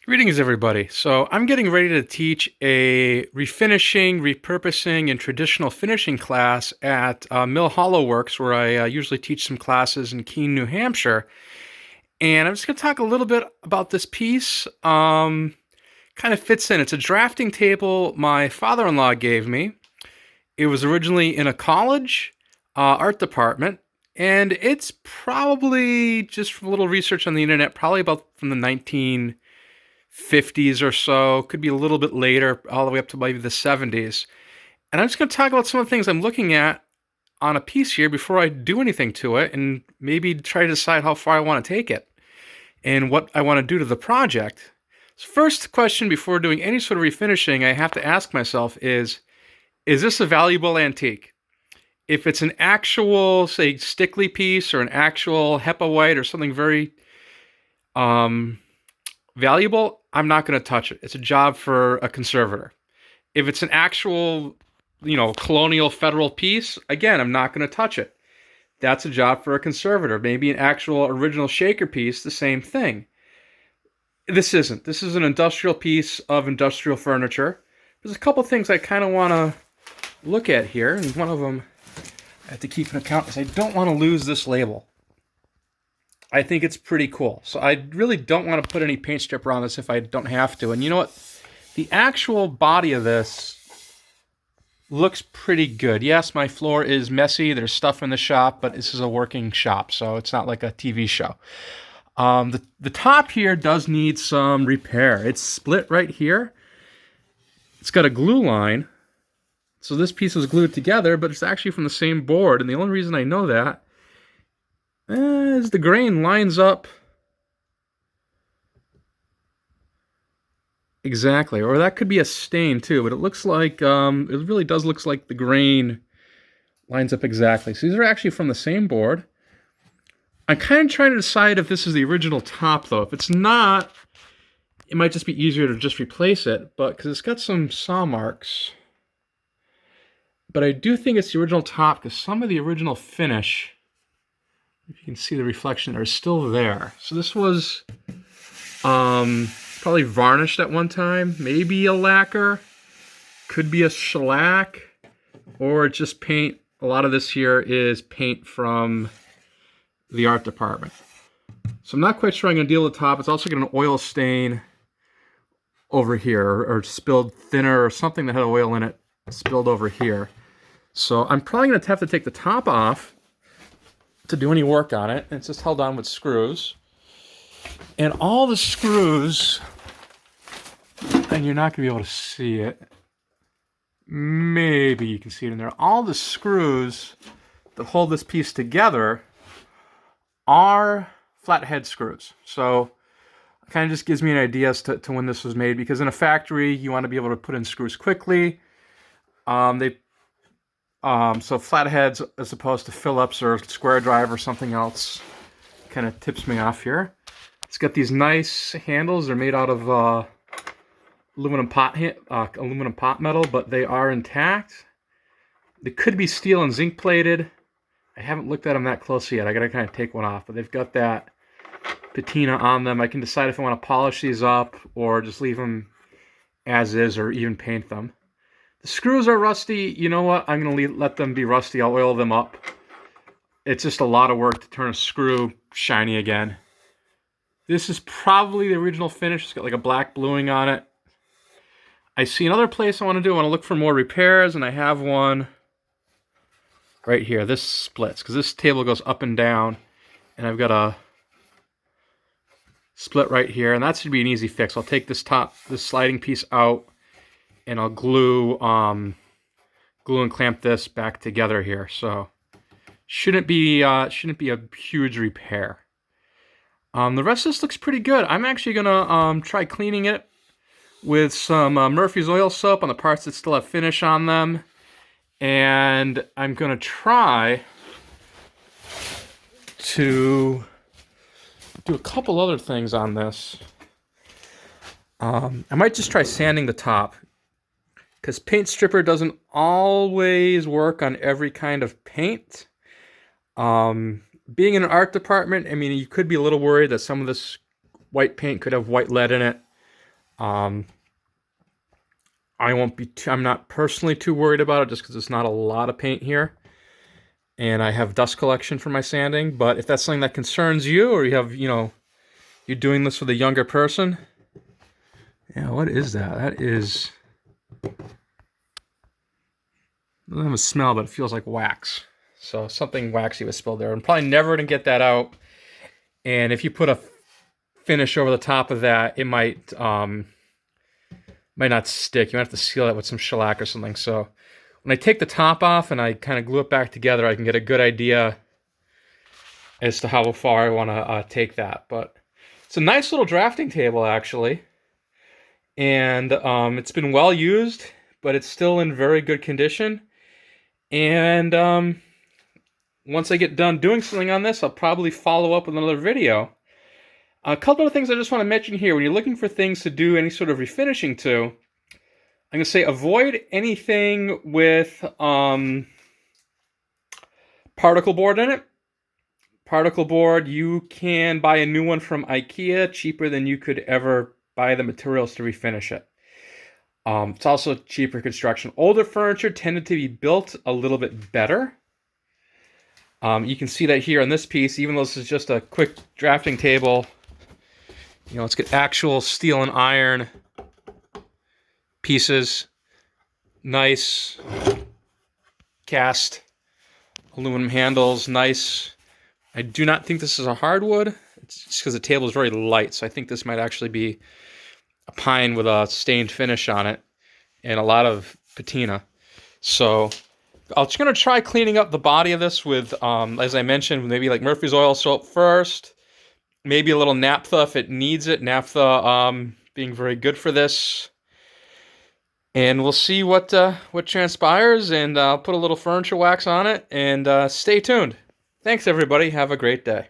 Greetings, everybody. So I'm getting ready to teach a refinishing, repurposing, and traditional finishing class at Mill Hollow Works, where I usually teach some classes in Keene, New Hampshire. And I'm just going to talk a little bit about this piece. Kind of fits in. It's a drafting table my father-in-law gave me. It was originally in a college art department, and it's probably, just from a little research on the internet, probably about from the 1950s or so, could be a little bit later, all the way up to maybe the 70s. And I'm just going to talk about some of the things I'm looking at on a piece here before I do anything to it, and maybe try to decide how far I want to take it and what I want to do to the project. So first question before doing any sort of refinishing I have to ask myself is this a valuable antique? If it's an actual, say, stickly piece or an actual HEPA white or something very valuable, I'm not going to touch it. It's a job for a conservator. If it's an actual, colonial federal piece, again, I'm not going to touch it. That's a job for a conservator. Maybe an actual original shaker piece, the same thing. This isn't. This is an industrial piece of industrial furniture. There's a couple things I kind of want to look at here, and one of them I have to keep an account is I don't want to lose this label. I think it's pretty cool. So I really don't want to put any paint stripper on this if I don't have to. And you know what? The actual body of this looks pretty good. Yes, my floor is messy. There's stuff in the shop, but this is a working shop, so it's not like a TV show. The top here does need some repair. It's split right here. It's got a glue line. So this piece is glued together, but it's actually from the same board. And the only reason I know that is the grain lines up exactly. Or that could be a stain too, but it looks like, it really does look like the grain lines up exactly. So these are actually from the same board. I'm kind of trying to decide if this is the original top, though. If it's not, it might just be easier to just replace it, but because it's got some saw marks. But I do think it's the original top because some of the original finish, if you can see the reflection there, is still there. So this was probably varnished at one time, maybe a lacquer, could be a shellac, or just paint. A lot of this here is paint from the art department. So I'm not quite sure I'm going to deal with the top. It's also got an oil stain over here, or spilled thinner or something that had oil in it spilled over here. So I'm probably going to have to take the top off to do any work on it. And it's just held on with screws. And all the screws, and you're not going to be able to see it. Maybe you can see it in there. All the screws that hold this piece together are flathead screws. So it kind of just gives me an idea as to when this was made, because in a factory you want to be able to put in screws quickly. So flatheads as opposed to Phillips or square drive or something else kind of tips me off here. It's got these nice handles. They're made out of aluminum pot metal, but they are intact. They could be steel and zinc plated. I haven't looked at them that closely yet. I gotta kind of take one off, but they've got that patina on them. I can decide if I want to polish these up or just leave them as is, or even paint them. The screws are rusty. You know what? I'm gonna let them be rusty. I'll oil them up. It's just a lot of work to turn a screw shiny again. This is probably the original finish. It's got like a black bluing on it. I see another place I want to do. I want to look for more repairs, and I have one right here. This splits because this table goes up and down, and I've got a split right here, and that should be an easy fix. I'll take this sliding piece out, and I'll glue and clamp this back together here. So shouldn't be a huge repair. The rest of this looks pretty good. I'm actually gonna try cleaning it with some Murphy's oil soap on the parts that still have finish on them. And I'm going to try to do a couple other things on this. I might just try sanding the top, because paint stripper doesn't always work on every kind of paint. Being in an art department, I mean, you could be a little worried that some of this white paint could have white lead in it. Um, I'm not personally too worried about it just because it's not a lot of paint here. And I have dust collection for my sanding. But if that's something that concerns you, or you have, you're doing this with a younger person. Yeah, what is that? That is, it doesn't have a smell, but it feels like wax. So something waxy was spilled there. I'm probably never going to get that out. And if you put a finish over the top of that, it might not stick. You might have to seal it with some shellac or something. So when I take the top off and I kind of glue it back together, I can get a good idea as to how far I want to take that. But it's a nice little drafting table, actually. And it's been well used, but it's still in very good condition. And once I get done doing something on this, I'll probably follow up with another video. A couple of things I just want to mention here. When you're looking for things to do any sort of refinishing to, I'm going to say avoid anything with particle board in it. Particle board, you can buy a new one from IKEA cheaper than you could ever buy the materials to refinish it. It's also cheaper construction. Older furniture tended to be built a little bit better. You can see that here on this piece, even though this is just a quick drafting table. Let's get actual steel and iron pieces. Nice cast aluminum handles. Nice. I do not think this is a hardwood. It's just because the table is very light, so I think this might actually be a pine with a stained finish on it and a lot of patina. So I'm just going to try cleaning up the body of this with, as I mentioned, maybe like Murphy's oil soap first. Maybe a little naphtha if it needs it. Naphtha being very good for this. And we'll see what transpires, and I'll put a little furniture wax on it, and stay tuned. Thanks, everybody. Have a great day.